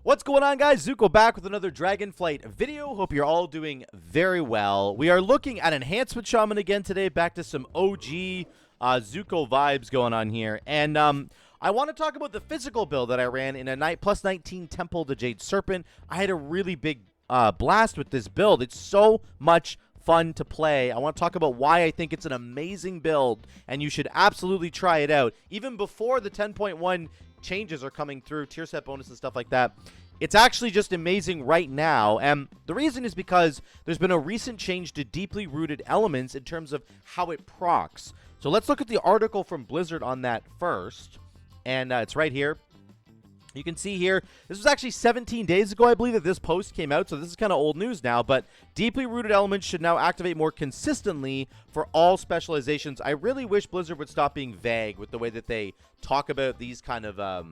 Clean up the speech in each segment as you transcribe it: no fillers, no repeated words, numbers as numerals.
What's going on, guys? Zuko back with another Dragonflight video. Hope you're all doing very well. We are looking at Enhancement Shaman again today. Back to some OG Zuko vibes going on here. And I want to talk about the physical build that I ran in a +19 Temple to Jade Serpent. I had a really big blast with this build. It's so much fun to play. I want to talk about why I think it's an amazing build, and you should absolutely try it out. Even before the 10.1 changes are coming through, tier set bonus and stuff like that. It's actually just amazing right now, and the reason is because there's been a recent change to deeply rooted elements in terms of how it procs. So let's look at the article from Blizzard on that first, and it's right here. You can see here, this was actually 17 days ago, I believe, that this post came out, so this is kind of old news now, but deeply rooted elements should now activate more consistently for all specializations. I really wish Blizzard would stop being vague with the way that they talk about these kind of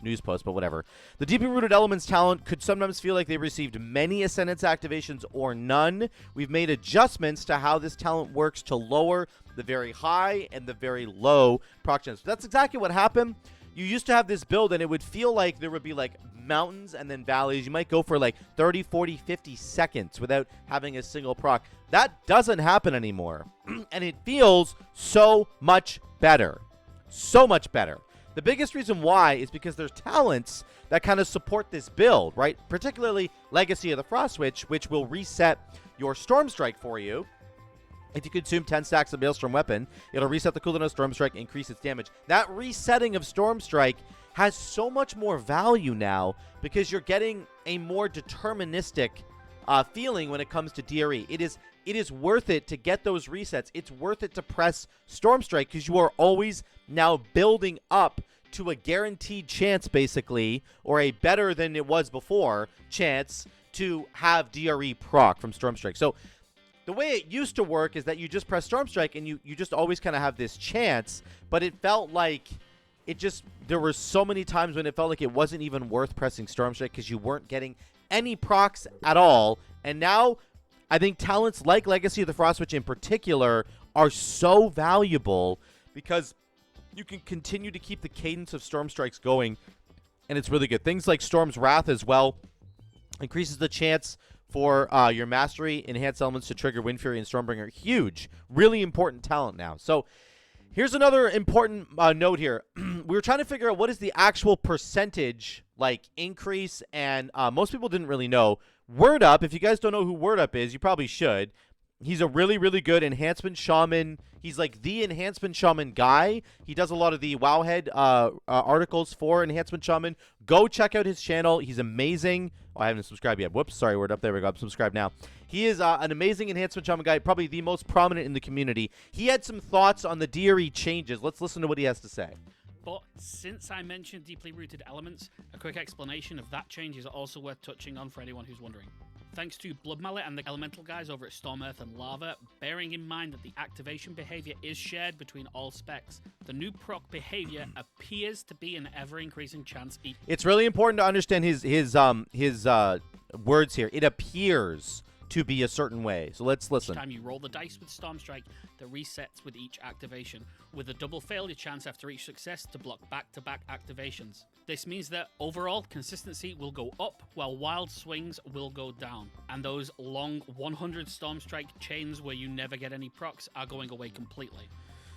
news posts, but whatever. The deeply rooted elements talent could sometimes feel like they received many Ascendance activations or none. We've made adjustments to how this talent works to lower the very high and the very low proc chance. That's exactly what happened. You used to have this build, and it would feel like there would be, like, mountains and then valleys. You might go for, like, 30, 40, 50 seconds without having a single proc. That doesn't happen anymore, and it feels so much better. So much better. The biggest reason why is because there's talents that kind of support this build, right? Particularly Legacy of the Frost Witch, which will reset your Storm Strike for you. If you consume 10 stacks of Maelstrom Weapon, it'll reset the cooldown of Storm Strike, increase its damage. That resetting of Storm Strike has so much more value now because you're getting a more deterministic feeling when it comes to DRE. It is worth it to get those resets. It's worth it to press Storm Strike because you are always now building up to a guaranteed chance, basically, or a better than it was before chance to have DRE proc from Storm Strike. So the way it used to work is that you just press Storm Strike and you just always kind of have this chance, but it felt like there were so many times when it felt like it wasn't even worth pressing Storm Strike because you weren't getting any procs at all. And now I think talents like Legacy of the Frost Witch in particular are so valuable because you can continue to keep the cadence of Storm Strikes going, and it's really good. Things like Storm's Wrath as well increases the chance for your Mastery Enhanced Elements to trigger Wind Fury and Stormbringer. Huge. Really important talent now. So here's another important note here. We were trying to figure out what is the actual percentage like increase, and most people didn't really know. Word Up, if you guys don't know who Word Up is, you probably should. He's a really, really good Enhancement Shaman. He's like the Enhancement Shaman guy. He does a lot of the Wowhead articles for Enhancement Shaman. Go check out his channel. He's amazing. Oh, I haven't subscribed yet. Whoops, sorry, Word Up. There we go. I'm subscribed now. He is an amazing Enhancement Shaman guy, probably the most prominent in the community. He had some thoughts on the DRE changes. Let's listen to what he has to say. But since I mentioned deeply rooted elements, a quick explanation of that change is also worth touching on for anyone who's wondering. Thanks to Blood Mallet and the elemental guys over at Storm Earth and Lava, bearing in mind that the activation behavior is shared between all specs, the new proc behavior appears to be an ever-increasing chance. It's really important to understand his words here. It appears to be a certain way. So let's listen. Each time you roll the dice with Storm Strike, that resets with each activation, with a double failure chance after each success to block back-to-back activations. This means that overall consistency will go up while wild swings will go down, and those long 100 Storm Strike chains where you never get any procs are going away completely.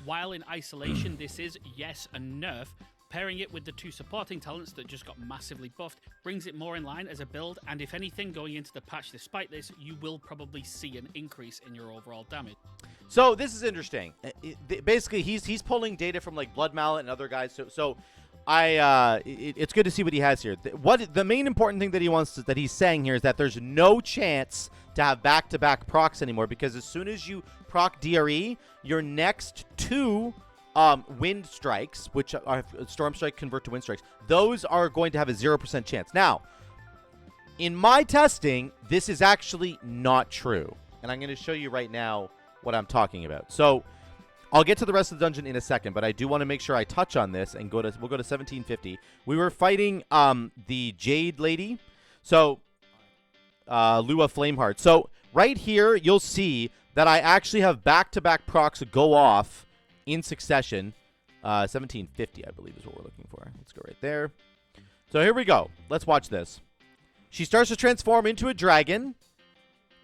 While in isolation this is, yes, a nerf, pairing it with the two supporting talents that just got massively buffed brings it more in line as a build, and if anything going into the patch despite this, you will probably see an increase in your overall damage. So this is interesting. Basically, he's pulling data from like Blood Mallet and other guys. So it's good to see what he has here. The main important thing that he's saying here is that there's no chance to have back-to-back procs anymore, because as soon as you proc DRE, your next two wind strikes, which are Storm Strike convert to wind strikes, those are going to have a 0% chance. Now, in my testing, this is actually not true, and I'm going to show you right now what I'm talking about. So I'll get to the rest of the dungeon in a second, but I do want to make sure I touch on this and we'll go to 1750. We were fighting the Jade Lady, so Lua Flameheart. So right here, you'll see that I actually have back-to-back procs go off in succession. 1750, I believe, is what we're looking for. Let's go right there. So here we go. Let's watch this. She starts to transform into a dragon.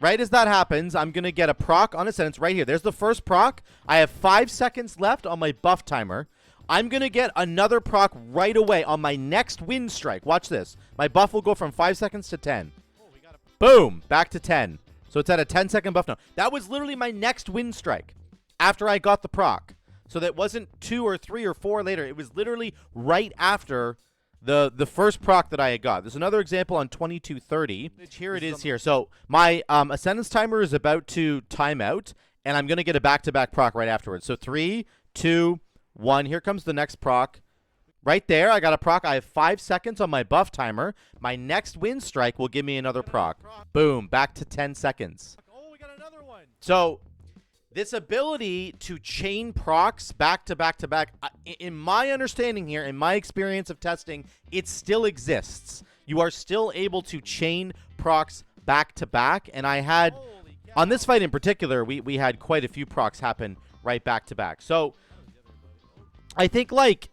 Right as that happens, I'm going to get a proc on Ascendance right here. There's the first proc. I have 5 seconds left on my buff timer. I'm going to get another proc right away on my next wind strike. Watch this. My buff will go from 5 seconds to 10. Boom. Back to 10. So it's at a 10-second buff now. That was literally my next wind strike after I got the proc. So that wasn't 2 or 3 or 4 later. It was literally right after the first proc that I had got. There's another example on 2230. Here it is here. So my Ascendance timer is about to time out, and I'm going to get a back-to-back proc right afterwards. So 3, 2, 1. Here comes the next proc. Right there, I got a proc. I have 5 seconds on my buff timer. My next wind strike will give me another proc. Boom, back to 10 seconds. Oh, we got another one. So this ability to chain procs back to back to back, in my understanding here, in my experience of testing, it still exists. You are still able to chain procs back to back, and I had, on this fight in particular, we had quite a few procs happen right back to back. So I think, like,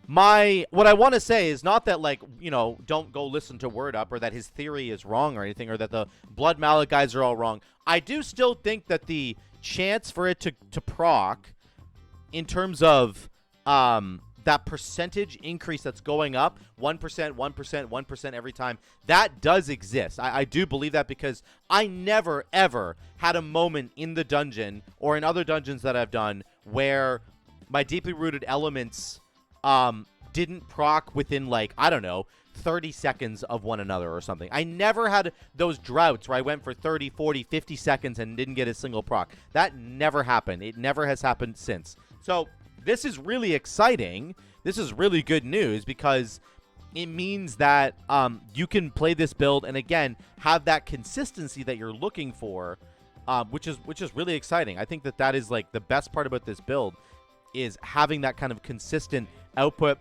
what I want to say is not that, like, you know, don't go listen to Word Up or that his theory is wrong or anything or that the Blood Mallet guys are all wrong. I do still think that the chance for it to proc in terms of that percentage increase that's going up, 1%, 1%, 1% every time, that does exist. I do believe that because I never, ever had a moment in the dungeon or in other dungeons that I've done where my deeply rooted elements didn't proc within, like, I don't know, 30 seconds of one another or something. I never had those droughts where I went for 30, 40, 50 seconds and didn't get a single proc. That never happened. It never has happened since. So this is really exciting. This is really good news because it means that you can play this build and, again, have that consistency that you're looking for, which is really exciting. I think that is, like, the best part about this build is having that kind of consistent output,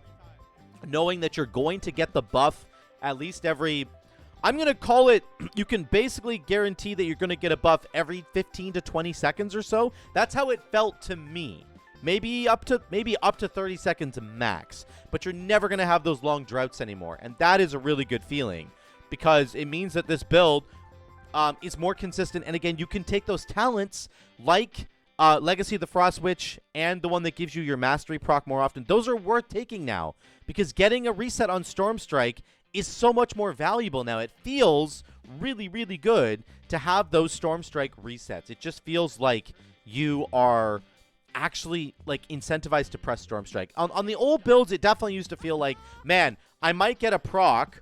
knowing that you're going to get the buff at least every, I'm going to call it, you can basically guarantee that you're going to get a buff every 15 to 20 seconds or so. That's how it felt to me. Maybe up to 30 seconds max, but you're never going to have those long droughts anymore. And that is a really good feeling because it means that this build is more consistent. And again, you can take those talents like Legacy of the Frost Witch and the one that gives you your Mastery proc more often. Those are worth taking now because getting a reset on Storm Strike is so much more valuable now. It feels really, really good to have those Storm Strike resets. It just feels like you are actually, like, incentivized to press Storm Strike. On the old builds, it definitely used to feel like, man, I might get a proc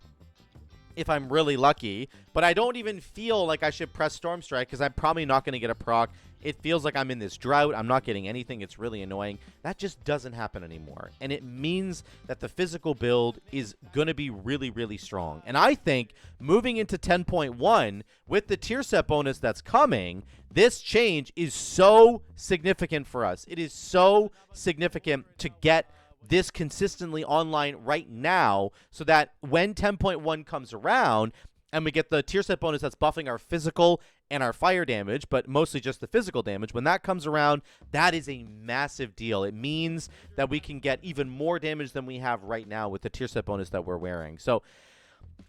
if I'm really lucky, but I don't even feel like I should press Storm Strike because I'm probably not going to get a proc. It feels like I'm in this drought. I'm not getting anything. It's really annoying. That just doesn't happen anymore. And it means that the physical build is going to be really, really strong. And I think moving into 10.1 with the tier set bonus that's coming, this change is so significant for us. It is so significant to get this consistently online right now so that when 10.1 comes around and we get the tier set bonus that's buffing our physical and our fire damage, but mostly just the physical damage, when that comes around, that is a massive deal. It means that we can get even more damage than we have right now with the tier set bonus that we're wearing. So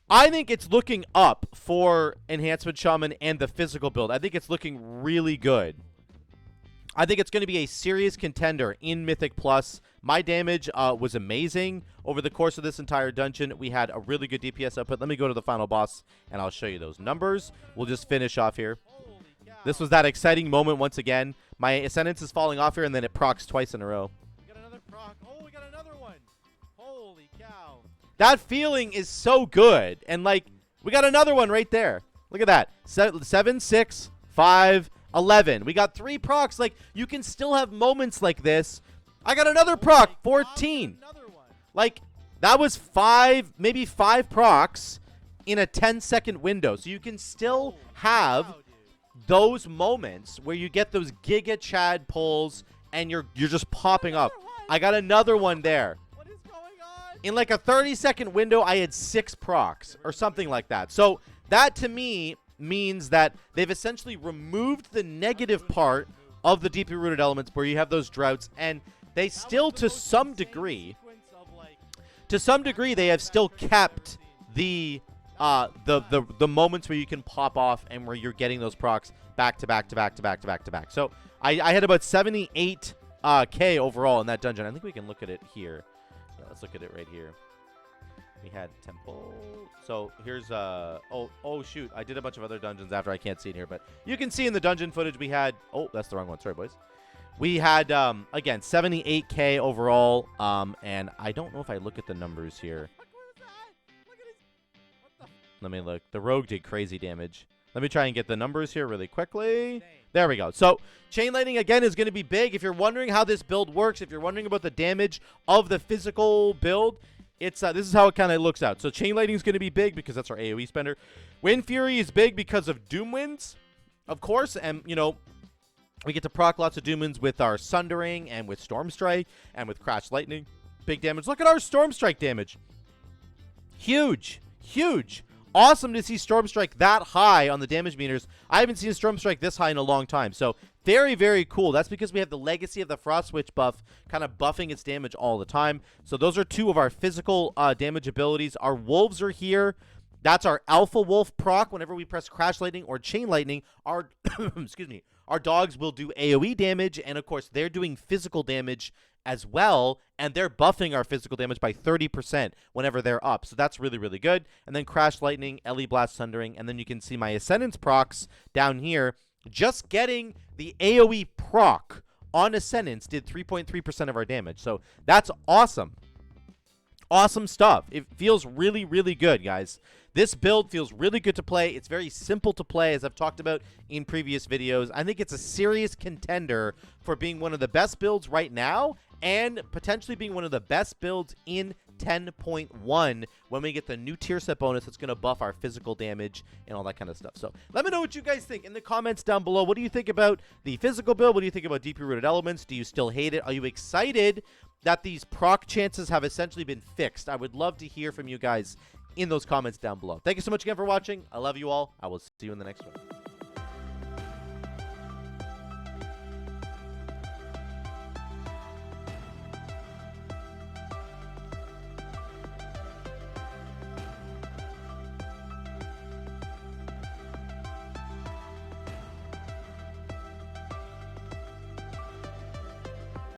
I think it's looking up for Enhancement Shaman and the physical build. I think it's looking really good. I think it's going to be a serious contender in Mythic Plus. My damage was amazing over the course of this entire dungeon. We had a really good DPS output. Let me go to the final boss, and I'll show you those numbers. We'll just finish off here. This was that exciting moment once again. My Ascendance is falling off here, and then it procs twice in a row. We got another proc. Oh, we got another one. Holy cow. That feeling is so good. And, like, we got another one right there. Look at that. 7, 6, 5, 11. We got 3 procs. Like, you can still have moments like this. I got another proc, 14. Like, that was 5, maybe 5 procs in a 10-second window. So you can still have those moments where you get those Giga Chad pulls and you're just popping up. I got another one there. What is going on? In like a 30-second window, I had 6 procs or something like that. So that to me means that they've essentially removed the negative part of the deeply rooted elements where you have those droughts, and they still, to some degree, they have still kept the the moments where you can pop off and where you're getting those procs back to back to back to back to back to back. So I had about 78 K overall in that dungeon. I think we can look at it here. Yeah, let's look at it right here. We had temple. So here's oh shoot, I did a bunch of other dungeons after. I can't see it here, but you can see in the dungeon footage we had. Oh, that's the wrong one. Sorry, boys. We had again 78K overall. And I don't know if I look at the numbers here. Let me look. The rogue did crazy damage. Let me try and get the numbers here really quickly. There we go. So chain lightning again is going to be big. If you're wondering how this build works, if you're wondering about the damage of the physical build, it's this is how it kind of looks out. So chain lightning is going to be big because that's our AoE spender. Wind Fury is big because of Doom Winds, of course, and you know we get to proc lots of Doom Winds with our Sundering and with Storm Strike and with Crash Lightning. Big damage. Look at our Storm Strike damage. Huge, huge. Awesome to see Storm Strike that high on the damage meters. I haven't seen Storm Strike this high in a long time. So very, very cool. That's because we have the legacy of the Frost Switch buff kind of buffing its damage all the time. So those are two of our physical damage abilities. Our wolves are here. That's our Alpha Wolf proc. Whenever we press Crash Lightning or Chain Lightning, our excuse me, our dogs will do AoE damage. And of course, they're doing physical damage as well, and they're buffing our physical damage by 30% whenever they're up. So that's really, really good. And then Crash Lightning, Ellie Blast Sundering, and then you can see my Ascendance procs down here. Just getting the AoE proc on Ascendance did 3.3% of our damage. So that's awesome. Awesome stuff. It feels really, really good, guys. This build feels really good to play. It's very simple to play, as I've talked about in previous videos. I think it's a serious contender for being one of the best builds right now and potentially being one of the best builds in 10.1 when we get the new tier set bonus that's going to buff our physical damage and all that kind of stuff. So let me know what you guys think in the comments down below. What do you think about the physical build? What do you think about deeply rooted elements? Do you still hate it? Are you excited that these proc chances have essentially been fixed? I would love to hear from you guys in those comments down below. Thank you so much again for watching. I love you all. I will see you in the next one.